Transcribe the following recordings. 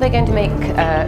they're going to make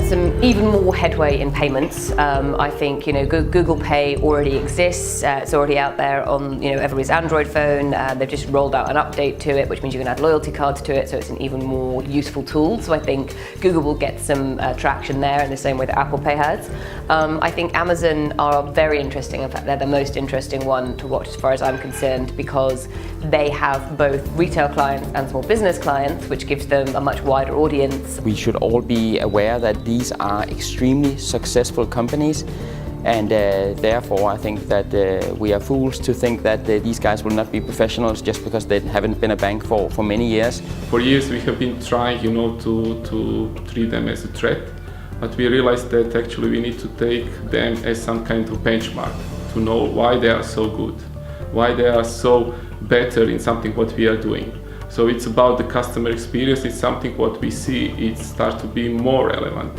some even more headway in payments. I think Google Pay already exists. It's already out there on everybody's Android phone. They've just rolled out an update to it, which means you can add loyalty cards to it, so it's an even more useful tool. So I think Google will get some traction there in the same way that Apple Pay has. I think Amazon are very interesting. In fact, they're the most interesting one to watch as far as I'm concerned, because they have both retail clients and small business clients, which gives them a much wider audience. We should all be aware that these are extremely successful companies, and therefore I think that we are fools to think that these guys will not be professionals just because they haven't been a bank for many years. For years we have been trying to treat them as a threat, but we realized that actually we need to take them as some kind of benchmark to know why they are so good, why they are so better in something what we are doing. So it's about the customer experience. It's something what we see it start to be more relevant,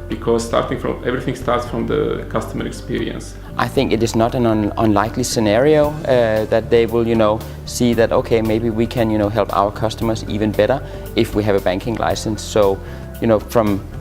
because everything starts from the customer experience. I think it is not an unlikely scenario that they will see that okay, maybe we can help our customers even better if we have a banking license. So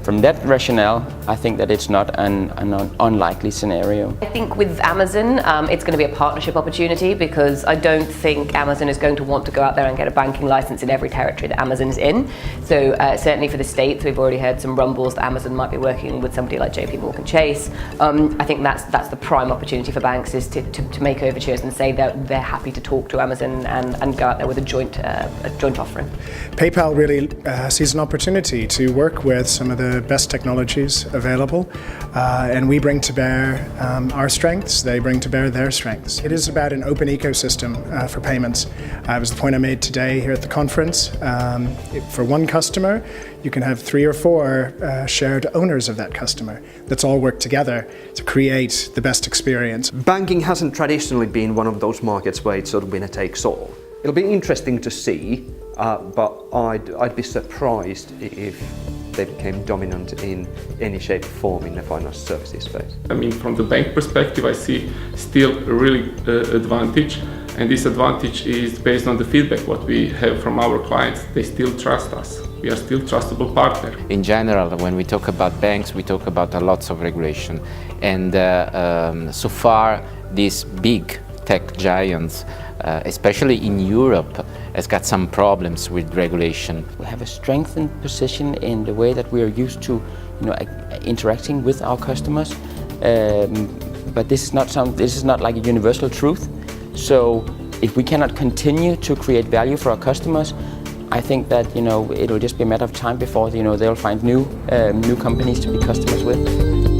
from that rationale, I think that it's not an unlikely scenario. I think with Amazon, it's going to be a partnership opportunity, because I don't think Amazon is going to want to go out there and get a banking license in every territory that Amazon is in. So certainly for the States, we've already heard some rumbles that Amazon might be working with somebody like JP Chase. I think that's the prime opportunity for banks, is to make overtures and say that they're happy to talk to Amazon and go out there with a joint offering. PayPal really sees an opportunity to work with some of the best technologies available, and we bring to bear our strengths, they bring to bear their strengths. It is about an open ecosystem for payments. It was the point I made today here at the conference. For one customer, you can have 3 or 4 shared owners of that customer. Let's all work together to create the best experience. Banking hasn't traditionally been one of those markets where it's sort of winner takes all. It'll be interesting to see, but I'd be surprised if they became dominant in any shape or form in the financial services space. I mean, from the bank perspective, I see still a really advantage, and this advantage is based on the feedback what we have from our clients. They still trust us. We are still a trustable partner. In general, when we talk about banks, we talk about lots of regulation, and so far these big tech giants, especially in Europe, has got some problems with regulation. We have a strengthened position in the way that we are used to interacting with our customers, but this is not like a universal truth. So if we cannot continue to create value for our customers, I think that it'll just be a matter of time before they'll find new companies to be customers with.